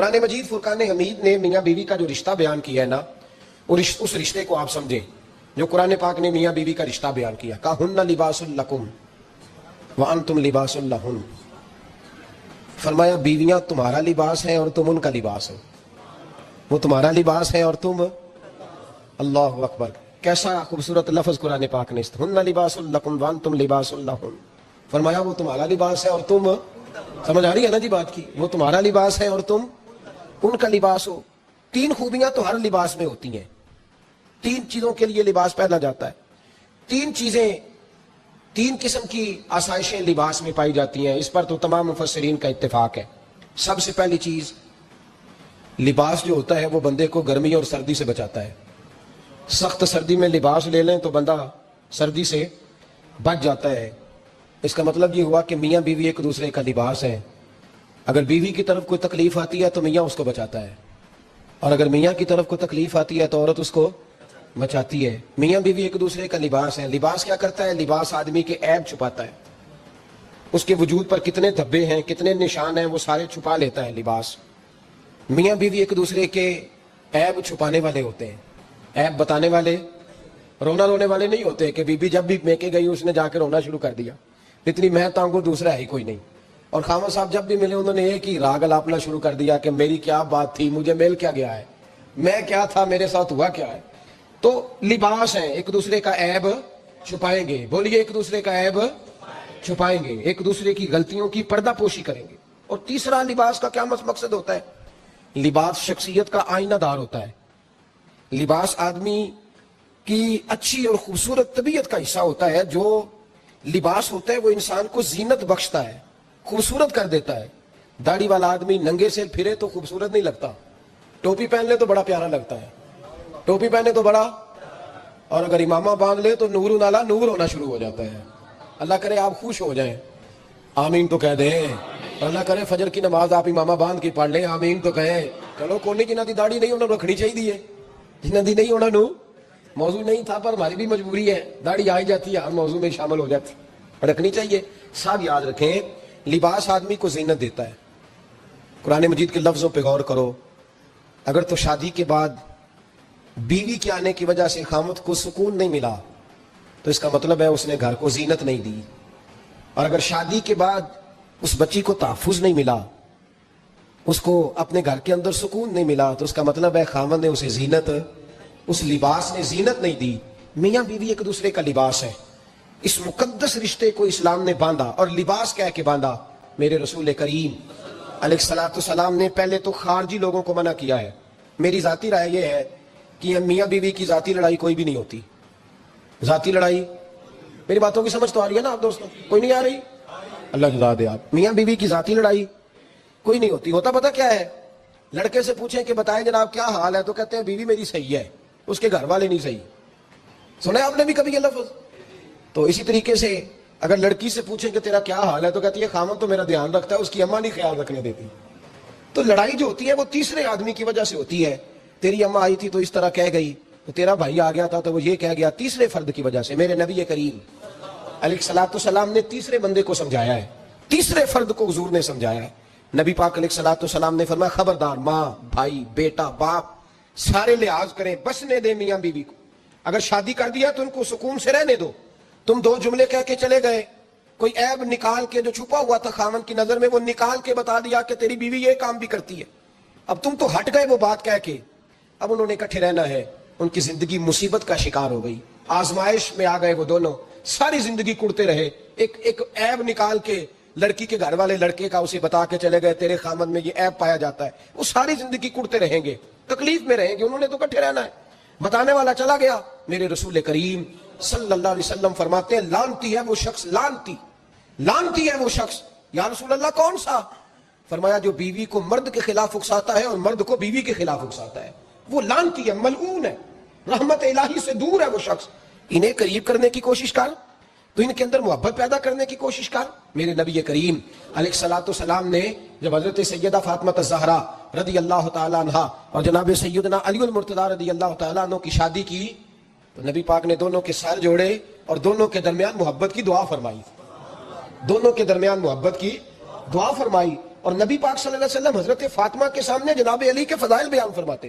قرآن مجید فرقان حمید نے میاں بیوی کا جو رشتہ بیان کیا ہے نا، اس رشتے کو آپ سمجھیں جو قرآن پاک نے میاں بیوی کا رشتہ بیان کیا. کہن لباس لکم وانتم لباس لہن. فرمایا بیویاں تمہارا لباس ہیں اور تم ان کا لباس ہو. وہ تمہارا لباس ہے اور تم. اللہ اکبر، کیسا خوبصورت لفظ قرآن پاک نے. ہن لباس لکم وانتم لباس لہن. فرمایا وہ تمہارا لباس ہے اور تم. سمجھ آ رہی ہے نا جی بات کی؟ وہ تمہارا لباس ہے اور تم ان کا لباس ہو. تین خوبیاں تو ہر لباس میں ہوتی ہیں. تین چیزوں کے لیے لباس پہنا جاتا ہے. تین چیزیں، تین قسم کی آسائشیں لباس میں پائی جاتی ہیں. اس پر تو تمام مفسرین کا اتفاق ہے. سب سے پہلی چیز، لباس جو ہوتا ہے وہ بندے کو گرمی اور سردی سے بچاتا ہے. سخت سردی میں لباس لے لیں تو بندہ سردی سے بچ جاتا ہے. اس کا مطلب یہ ہوا کہ میاں بیوی ایک دوسرے کا لباس ہے. اگر بیوی کی طرف کوئی تکلیف آتی ہے تو میاں اس کو بچاتا ہے، اور اگر میاں کی طرف کوئی تکلیف آتی ہے تو عورت اس کو بچاتی ہے. میاں بیوی ایک دوسرے کا لباس ہے. لباس کیا کرتا ہے؟ لباس آدمی کے عیب چھپاتا ہے. اس کے وجود پر کتنے دھبے ہیں، کتنے نشان ہیں، وہ سارے چھپا لیتا ہے لباس. میاں بیوی ایک دوسرے کے عیب چھپانے والے ہوتے ہیں. عیب بتانے والے، رونا رونے والے نہیں ہوتے کہ بی بی جب بھی میکے گئی اس نے جا کے رونا شروع کر دیا. اتنی میں تانگو دوسرا ہے ہی کوئی نہیں. اور خامد صاحب جب بھی ملے انہوں نے ایک ہی راگ الاپنا شروع کر دیا کہ میری کیا بات تھی، مجھے مل کیا گیا ہے، میں کیا تھا، میرے ساتھ ہوا کیا ہے. تو لباس ہیں، ایک دوسرے کا عیب چھپائیں گے. بولیے، ایک دوسرے کا عیب چھپائیں گے، ایک دوسرے کی غلطیوں کی پردہ پوشی کریں گے. اور تیسرا، لباس کا کیا مقصد ہوتا ہے؟ لباس شخصیت کا آئینہ دار ہوتا ہے. لباس آدمی کی اچھی اور خوبصورت طبیعت کا حصہ ہوتا ہے. جو لباس ہوتا ہے وہ انسان کو زینت بخشتا ہے، خوبصورت کر دیتا ہے. داڑھی والا آدمی ننگے سے پھرے تو خوبصورت نہیں لگتا. ٹوپی پہن لے تو بڑا پیارا لگتا ہے. ٹوپی پہنے تو بڑا، اور اگر امامہ باندھ لے تو نور نالا نور ہونا شروع ہو جاتا ہے. اللہ کرے آپ خوش ہو جائیں، آمین تو کہہ دیں. اللہ کرے فجر کی نماز آپ امامہ باندھ کے پڑھ لیں، آمین تو کہیں. چلو کونے جنہ دی داڑھی نہیں انہوں نے رکھنی چاہیے، جنہ دی نہیں انہوں نے. موضوع نہیں تھا پر ہماری بھی مجبوری ہے، داڑھی آئی جاتی ہے ہر موضوع میں شامل ہو جاتی، رکھنی چاہیے. سب یاد رکھیں، لباس آدمی کو زینت دیتا ہے. قرآن مجید کے لفظوں پہ غور کرو. اگر تو شادی کے بعد بیوی کے آنے کی وجہ سے خامد کو سکون نہیں ملا تو اس کا مطلب ہے اس نے گھر کو زینت نہیں دی. اور اگر شادی کے بعد اس بچی کو تحفظ نہیں ملا، اس کو اپنے گھر کے اندر سکون نہیں ملا، تو اس کا مطلب ہے خامد نے اسے زینت، اس لباس نے زینت نہیں دی. میاں بیوی ایک دوسرے کا لباس ہے. اس مقدس رشتے کو اسلام نے باندھا، اور لباس کہہ کے باندھا. میرے رسول کریم علیہ الصلوۃ والسلام نے پہلے تو خارجی لوگوں کو منع کیا ہے. میری ذاتی رائے یہ ہے کہ میاں بیوی کی ذاتی لڑائی کوئی بھی نہیں ہوتی. ذاتی لڑائی، میری باتوں کی سمجھ تو آ رہی ہے نا آپ دوستوں؟ کوئی نہیں آ رہی؟ اللہ جزا دے. آپ میاں بیوی کی ذاتی لڑائی کوئی نہیں ہوتی. ہوتا پتہ کیا ہے؟ لڑکے سے پوچھیں کہ بتائیں جناب کیا حال ہے، تو کہتے ہیں بیوی میری صحیح ہے، اس کے گھر والے نہیں صحیح. سنا آپ نے بھی کبھی یہ لفظ؟ تو اسی طریقے سے اگر لڑکی سے پوچھیں کہ تیرا کیا حال ہے تو کہتی ہے خامد تو میرا دھیان رکھتا ہے، اس کی اماں نہیں خیال رکھنے دیتی. تو لڑائی جو ہوتی ہے وہ تیسرے آدمی کی وجہ سے ہوتی ہے. تیری اماں آئی تھی تو اس طرح کہہ گئی، تو تیرا بھائی آ گیا تھا تو وہ یہ کہہ گیا، تیسرے فرد کی وجہ سے. میرے نبی کریم علیہ الصلوۃ والسلام نے تیسرے بندے کو سمجھایا ہے، تیسرے فرد کو حضور نے سمجھایا ہے. نبی پاک علیہ الصلوۃ والسلام نے فرمایا خبردار، ماں، بھائی، بیٹا، باپ سارے لحاظ کریں، بسنے دیں میاں بیوی کو. اگر شادی کر دیا تو ان کو سکون سے رہنے دو. تم دو جملے کہہ کے چلے گئے، کوئی عیب نکال کے جو چھپا ہوا تھا خاوند کی نظر میں وہ نکال کے بتا دیا کہ تیری بیوی یہ کام بھی کرتی ہے. اب تم تو ہٹ گئے وہ بات کہہ کے. اب انہوں نے اکٹھے رہنا ہے، ان کی زندگی مصیبت کا شکار ہو گئی، آزمائش میں آ گئے وہ دونوں. ساری زندگی کڑتے رہے. ایک عیب نکال کے لڑکی کے گھر والے لڑکے کا اسے بتا کے چلے گئے تیرے خامد میں یہ عیب پایا جاتا ہے. وہ ساری زندگی کڑتے رہیں گے، تکلیف میں رہیں گے. انہوں نے تو اکٹھے رہنا ہے. بتانے والا چلا گیا. میرے رسول کریم صلی اللہ علیہ وسلم فرماتے ہیں لعنتی ہے وہ شخص، لعنتی ہے وہ شخص. یا رسول اللہ کون سا؟ فرمایا جو بیوی کو مرد کے خلاف اکساتا ہے اور مرد کو بیوی کے خلاف اکساتا ہے، وہ لعنتی ہے، ملعون ہے، رحمت الہی سے دور ہے وہ شخص. انہیں قریب کرنے کی کوشش کر، تو ان کے اندر محبت پیدا کرنے کی کوشش کر. میرے نبی کریم علیہ الصلوۃ والسلام نے جب حضرت سیدہ فاطمہ الزہرا رضی اللہ تعالی عنہا اور جناب سیدنا علی المرتضیٰ رضی اللہ تعالیٰ عنہ کی شادی کی تو نبی پاک نے دونوں کے سر جوڑے اور دونوں کے درمیان محبت کی دعا فرمائی. دونوں کے درمیان محبت کی دعا فرمائی. اور نبی پاک صلی اللہ علیہ وسلم حضرت فاطمہ کے سامنے جناب علی کے فضائل بیان فرماتے،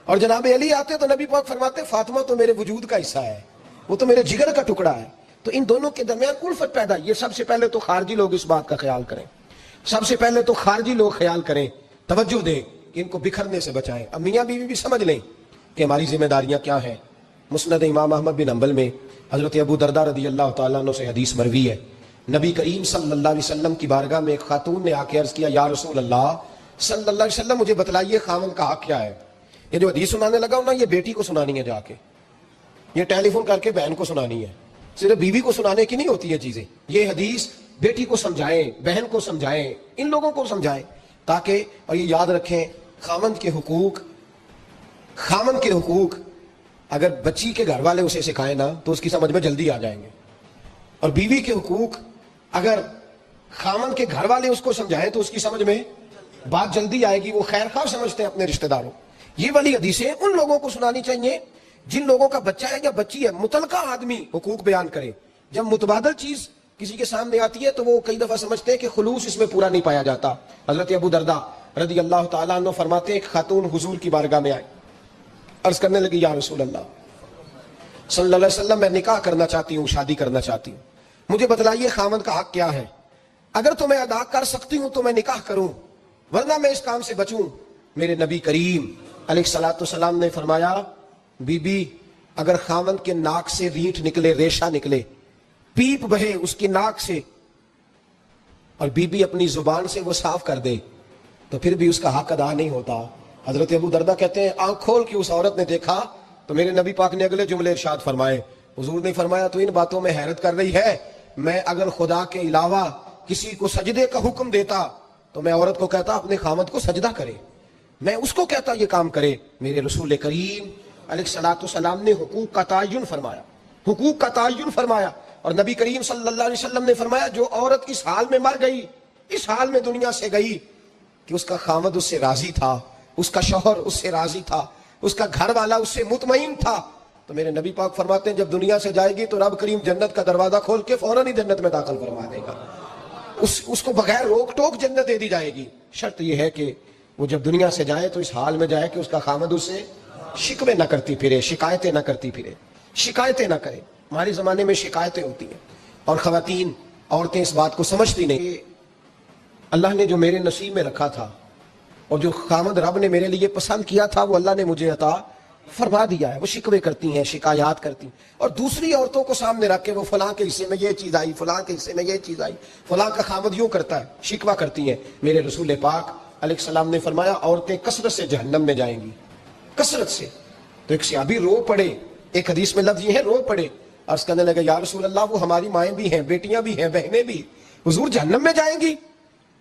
اور جناب علی آتے تو نبی پاک فرماتے فاطمہ تو میرے وجود کا حصہ ہے، وہ تو میرے جگر کا ٹکڑا ہے۔ تو ان دونوں کے درمیان الفت پیدا، یہ سب سے پہلے تو خارجی لوگ اس بات کا خیال کریں، سب سے پہلے تو خارجی لوگ خیال کریں، توجہ دیں کہ ان کو بکھرنے سے بچائیں۔ اب میاں بیوی بھی سمجھ لیں کہ ہماری ذمہ داریاں کیا ہیں۔ مسند امام احمد بن حنبل میں حضرت ابو درداء رضی اللہ تعالیٰ عنہ سے حدیث مروی ہے، نبی کریم صلی اللہ علیہ وسلم کی بارگاہ میں ایک خاتون نے آ کے عرض کیا، یا رسول اللہ صلی اللہ علیہ وسلم مجھے بتلائیے خاوند کا حق کیا ہے۔ یہ جو حدیث سنانے لگا ہوں نا، یہ بیٹی کو سنانی ہے، جا کے یہ ٹیلی فون کر کے بہن کو سنانی ہے، صرف بیوی کو سنانے کی نہیں ہوتی ہے چیزیں۔ یہ حدیث بیٹی کو سمجھائیں، بہن کو سمجھائیں، ان لوگوں کو سمجھائیں، تاکہ اور یہ یاد رکھیں خاوند کے حقوق اگر بچی کے گھر والے اسے سکھائیں نا تو اس کی سمجھ میں جلدی آ جائیں گے، اور بیوی کے حقوق اگر خاوند کے گھر والے اس کو سمجھائیں تو اس کی سمجھ میں بات جلدی آئے گی، وہ خیر خواہ سمجھتے ہیں اپنے رشتہ داروں۔ یہ والی حدیثیں ان لوگوں کو سنانی چاہیے جن لوگوں کا بچہ ہے یا بچی ہے، متعلقہ آدمی حقوق بیان کرے۔ جب متبادل چیز کسی کے سامنے آتی ہے تو وہ کئی دفعہ سمجھتے ہیں کہ خلوص اس میں پورا نہیں پایا جاتا۔ حضرت ابو درداء رضی اللہ تعالیٰ عنہ فرماتے ہیں ایک خاتون حضور کی بارگاہ میں آئی، عرض کرنے لگی، یا رسول اللہ صلی اللہ علیہ وسلم میں نکاح کرنا چاہتی ہوں، شادی کرنا چاہتی ہوں، مجھے بتلائیے خاوند کا حق کیا ہے، اگر تو میں ادا کر سکتی ہوں تو میں نکاح کروں، ورنہ میں اس کام سے بچوں۔ میرے نبی کریم علیہ الصلوۃ والسلام نے فرمایا، بی بی اگر خاوند کے ناک سے ریٹھ نکلے، ریشہ نکلے، پیپ بہے اس کی ناک سے، اور بی بی اپنی زبان سے وہ صاف کر دے تو پھر بھی اس کا حق ادا نہیں ہوتا۔ حضرت ابو درداء کہتے ہیں آنکھ کھول کے اس عورت نے دیکھا تو میرے نبی پاک نے اگلے جملے ارشاد فرمائے، حضور نے فرمایا تو ان باتوں میں حیرت کر رہی ہے، میں اگر خدا کے علاوہ کسی کو سجدے کا حکم دیتا تو میں عورت کو کہتا اپنے خاوند کو سجدہ کرے، میں اس کو کہتا یہ کام کرے۔ میرے رسول کریم علیہ الصلوۃ والسلام نے حقوق کا تعین فرمایا، حقوق کا تعین فرمایا، اور نبی کریم صلی اللہ علیہ وسلم نے فرمایا جو عورت اس حال میں مر گئی، اس حال میں دنیا سے گئی کہ اس کا خاوند اس سے راضی تھا، اس کا شوہر اس سے راضی تھا، اس کا گھر والا اس سے مطمئن تھا، تو میرے نبی پاک فرماتے ہیں جب دنیا سے جائے گی تو رب کریم جنت کا دروازہ کھول کے فوراً ہی جنت میں داخل فرما دے گا، اس کو بغیر روک ٹوک جنت دے دی جائے گی۔ شرط یہ ہے کہ وہ جب دنیا سے جائے تو اس حال میں جائے کہ اس کا خاوند اس سے شکوے نہ کرتی پھرے، شکایتیں نہ کرتی پھرے، شکایتیں نہ کرے۔ ہمارے زمانے میں شکایتیں ہوتی ہیں، اور خواتین عورتیں اس بات کو سمجھتی نہیں کہ اللہ نے جو میرے نصیب میں رکھا تھا اور جو خاوند رب نے میرے لیے پسند کیا تھا وہ اللہ نے مجھے عطا فرما دیا ہے۔ وہ شکوے کرتی ہیں، شکایات کرتی ہیں، اور دوسری عورتوں کو سامنے رکھ کے وہ فلاں کے حصے میں یہ چیز آئی، فلاں کے حصے میں یہ چیز آئی، فلاں کا خاوند یوں کرتا ہے، شکوہ کرتی ہیں۔ میرے رسول پاک علیہ السلام نے فرمایا عورتیں کثرت سے جہنم میں جائیں گی، کثرت سے۔ تو ایک صحابی رو پڑے، ایک حدیث میں لفظ یہ ہے رو پڑے، عرض کرنے لگے یا رسول اللہ وہ ہماری مائیں بھی ہیں، بیٹیاں بھی ہیں، بہنیں بھی، حضور جہنم میں جائیں گی؟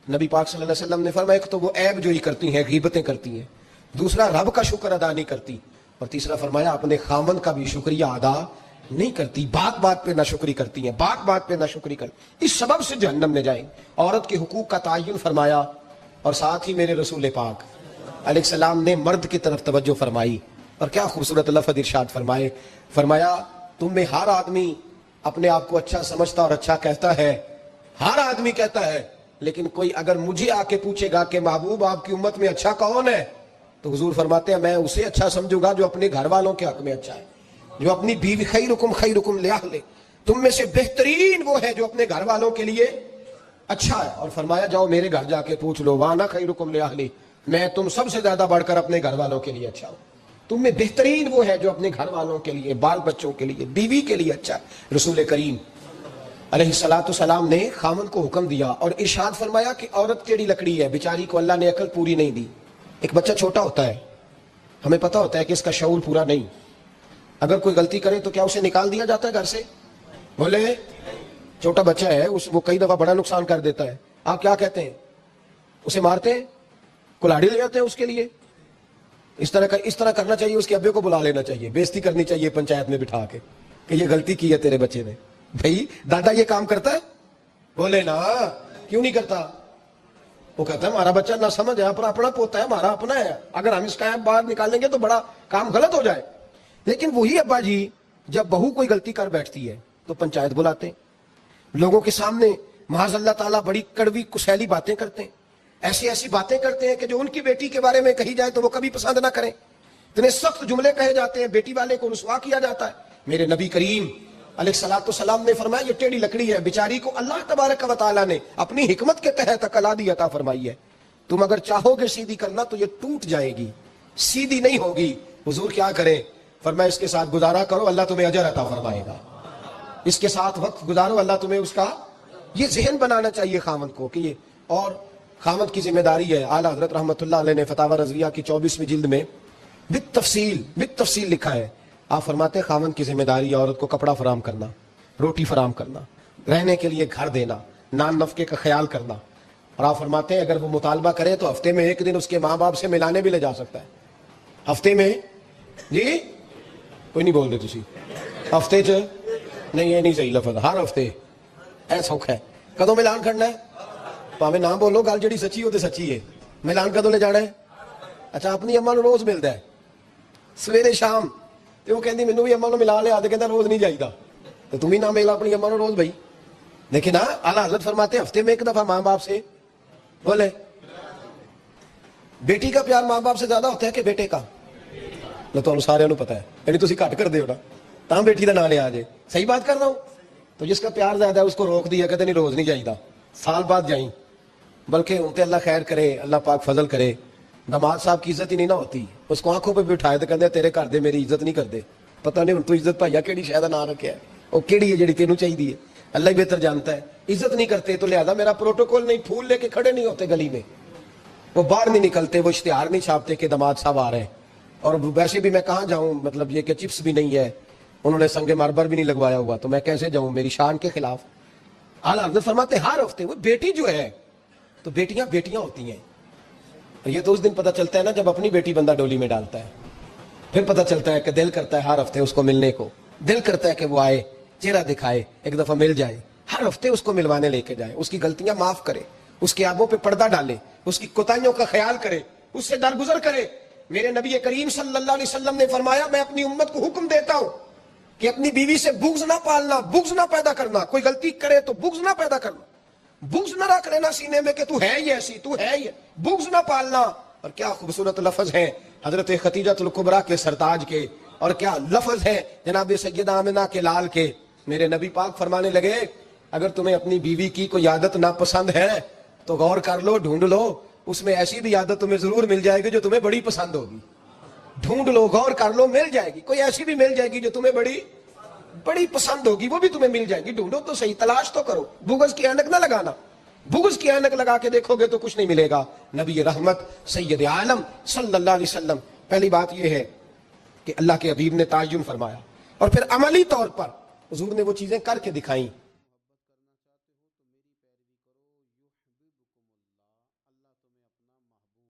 نبی پاک صلی اللہ علیہ وسلم نے فرمایا ایک تو وہ عیب جوئی کرتی ہیں، غیبتیں کرتی ہیں، دوسرا رب کا شکر ادا نہیں کرتی، اور تیسرا فرمایا اپنے خاوند کا بھی شکریہ ادا نہیں کرتی، بات بات پہ ناشکری کرتی ہیں، بات بات پہ ناشکری کرتی، اس سبب سے جہنم میں جائیں۔ عورت کے حقوق کا تعین فرمایا، اور ساتھ ہی میرے رسول پاک علیہ السلام نے مرد کی طرف توجہ فرمائی، اور کیا خوبصورت لفظ ارشاد فرمائے، فرمایا تم میں ہر آدمی اپنے آپ کو اچھا سمجھتا اور اچھا کہتا ہے، ہر آدمی کہتا ہے، لیکن کوئی اگر مجھے آ کے پوچھے گا کہ محبوب آپ کی امت میں اچھا کون ہے، تو حضور فرماتے ہیں میں اسے اچھا سمجھوں گا جو اپنے گھر والوں کے حق میں اچھا ہے، جو اپنی بیوی خیرکم لأہلہ، تم میں سے بہترین وہ ہے جو اپنے گھر والوں کے لیے اچھا ہے۔ اور فرمایا جاؤ میرے گھر جا کے پوچھ لو، وانا خیرکم لأہلہ، میں تم سب سے زیادہ بڑھ کر اپنے گھر والوں کے لیے اچھا ہوں، تم میں بہترین وہ ہے جو اپنے گھر والوں کے لیے، بال بچوں کے لیے، بیوی کے لیے اچھا ہے۔ رسول کریم علیہ الصلوۃ والسلام نے خاوند کو حکم دیا اور ارشاد فرمایا کہ عورت ٹیڑھی لکڑی ہے، بیچاری کو اللہ نے عقل پوری نہیں دی۔ ایک بچہ چھوٹا ہوتا ہے، ہمیں پتہ ہوتا ہے کہ اس کا شعور پورا نہیں، اگر کوئی غلطی کرے تو کیا اسے نکال دیا جاتا ہے گھر سے؟ بولے چھوٹا بچہ ہے، وہ کئی دفعہ بڑا نقصان کر دیتا ہے، آپ کیا کہتے ہیں؟ اسے مارتے ہیں، کلاڑی لے جاتے ہیں اس کے لیے؟ اس طرح کرنا چاہیے، اس کے ابے کو بلا لینا چاہیے، بےزتی کرنی چاہیے پنچایت میں بٹھا کے کہ یہ غلطی کی ہے تیرے بچے نے۔ بھائی دادا یہ کام کرتا ہے؟ بولے نا، کیوں نہیں کرتا؟ وہ کہتا ہے ہمارا بچہ نہ سمجھ ہے، اپنا پوتا ہے، ہمارا اپنا ہے، اگر ہم اس کا باہر نکالیں گے تو بڑا کام غلط ہو جائے۔ لیکن وہی ابا جی جب بہو کوئی غلطی کر بیٹھتی ہے تو پنچایت بلاتے ہیں، لوگوں کے سامنے معاذ اللہ تعالیٰ بڑی کڑوی کسیلی باتیں کرتے ہیں، ایسی ایسی باتیں کرتے ہیں کہ جو ان کی بیٹی کے بارے میں کہی جائے تو وہ کبھی پسند نہ کریں. اتنے سخت جملے کہے جاتے ہیں, بیٹی والے کو رسوا کیا جاتا ہے. میرے نبی کریم علیہ الصلوۃ والسلام نے فرمایا یہ ٹیڑھی لکڑی ہے, بیچاری کو اللہ تبارک و تعالیٰ نے اپنی حکمت کے تحت عقل عطا فرمائی ہے. تم اگر چاہو گے سیدھی کرنا تو یہ ٹوٹ جائے گی, سیدھی نہیں ہوگی. حضور کیا کریں؟ فرمایا اس کے ساتھ گزارا کرو, اللہ تمہیں اجر عطا فرمائے گا. اس کے ساتھ وقت گزارو, اللہ تمہیں اس کا, یہ ذہن بنانا چاہیے خاوند کو کہ یہ, اور خاوند کی ذمہ داری ہے. اعلیٰ حضرت رحمۃ اللہ علیہ نے فتاوی رضویہ کی 24ویں جلد میں بالتفصیل لکھا ہے. آپ فرماتے ہیں خاوند کی ذمہ داری ہے عورت کو کپڑا فراہم کرنا, روٹی فراہم کرنا, رہنے کے لیے گھر دینا, نان نفقے کا خیال کرنا. اور آپ فرماتے ہیں اگر وہ مطالبہ کرے تو ہفتے میں ایک دن اس کے ماں باپ سے ملانے بھی لے جا سکتا ہے. ہفتے میں, جی کوئی نہیں بول رہے تسی, ہفتے چ نہیں, یہ نہیں صحیح لفظ, ہر ہفتے اے سوکھ ہے. کدوں ملان کرنا ہے؟ پاویں نہ بولو, گل جڑی سچی ہو تے سچی ہے. ملان کدوں لے جانا ہے؟ اچھا, اپنی اماں نو روز ملتا ہے سویرے شام, تے وہ کہندی مینوں بھی اماں نو ملا لیا, تے کہندا روز نہیں جائیدا. تو تم ہی نہ ملا اپنی اماں نو روز بھائی. لیکن ہاں اعلیٰ حضرت فرماتے ہیں ہفتے میں ایک دفعہ ماں باپ سے بولے. بیٹی کا پیار ماں باپ سے زیادہ ہوتا ہے کہ بیٹے کا؟ میں تو سارے نو پتا ہے, یعنی تسی گھٹ کر دیو نا تاں بیٹی دا نام لیا جے. صحیح بات کر رہا ہوں؟ تو جس کا پیار زیادہ ہے اس کو روک دیا, کہتے نہیں روز نہیں جائیدا, سال بعد جائیں. بلکہ ان پہ اللہ خیر کرے, اللہ پاک فضل کرے. داماد صاحب کی عزت ہی نہیں نہ ہوتی, اس کو آنکھوں پہ بھی اٹھائے تو کہتے تیرے گھر دے میری عزت نہیں کرتے. پتہ نہیں ہن تو عزت بھائیا کیڑی شے دا نام رکھیا ہے, وہ کیڑی ہے جڑی تینوں چاہیے, اللہ ہی بہتر جانتا ہے. عزت نہیں کرتے تو لہذا میرا پروٹوکول نہیں, پھول لے کے کھڑے نہیں ہوتے گلی میں, وہ باہر نہیں نکلتے, وہ اشتہار نہیں چھاپتے کہ داماد صاحب آ رہے ہیں. اور ویسے بھی میں کہاں جاؤں, مطلب یہ کہ چپس بھی نہیں ہے, انہوں نے سنگ ماربر بھی نہیں لگوایا ہوا, تو میں کیسے جاؤں, میری شان کے خلاف. اعلیٰ حضرت فرماتے ہر ہفتے وہ بیٹی جو ہے, تو بیٹیاں بیٹیاں ہوتی ہیں. اور یہ تو اس دن پتہ چلتا ہے نا جب اپنی بیٹی بندہ ڈولی میں ڈالتا ہے, پھر پتہ چلتا ہے کہ دل کرتا ہے ہر ہفتے اس کو ملنے کو, دل کرتا ہے کہ وہ آئے, چہرہ دکھائے, ایک دفعہ مل جائے, ہر ہفتے اس کو ملوانے لے کے جائے, اس کی غلطیاں معاف کرے, اس کے آبوں پہ پردہ ڈالے, اس کی کوتاہیوں کا خیال کرے, اس سے درگزر کرے. میرے نبی کریم صلی اللہ علیہ وسلم نے فرمایا میں اپنی امت کو حکم دیتا ہوں کہ اپنی بیوی سے بغض نہ پالنا, بغض نہ پیدا کرنا. کوئی غلطی کرے تو بغض نہ پیدا کرنا, بغض نہ رکھ لینا سینے میں کہ تو ہے ہی ایسی, تو ہے ہی, بغض نہ پالنا. اور کیا خوبصورت لفظ ہے حضرت خدیجہ الکبریٰ کے سرتاج کے, اور کیا لفظ ہے جناب سیدہ آمنہ کے لال کے. میرے نبی پاک فرمانے لگے اگر تمہیں اپنی بیوی کی کوئی عادت ناپسند ہے تو غور کر لو, ڈھونڈ لو, اس میں ایسی بھی عادت تمہیں ضرور مل جائے گی جو تمہیں بڑی پسند ہوگی. ڈھونڈ لو, غور کر لو, مل جائے گی. کوئی ایسی بھی مل جائے گی جو تمہیں بڑی پسند ہوگی, وہ بھی تمہیں مل جائے گی. ڈھونڈو تو صحیح, تلاش تو کرو, بغض کی اینک نہ لگانا. بغض کی اینک لگا کے دیکھو گے تو کچھ نہیں ملے گا. نبی رحمت سید عالم صلی اللہ علیہ وسلم, پہلی بات یہ ہے کہ اللہ کے حبیب نے تعین فرمایا, اور پھر عملی طور پر حضور نے وہ چیزیں کر کے دکھائیں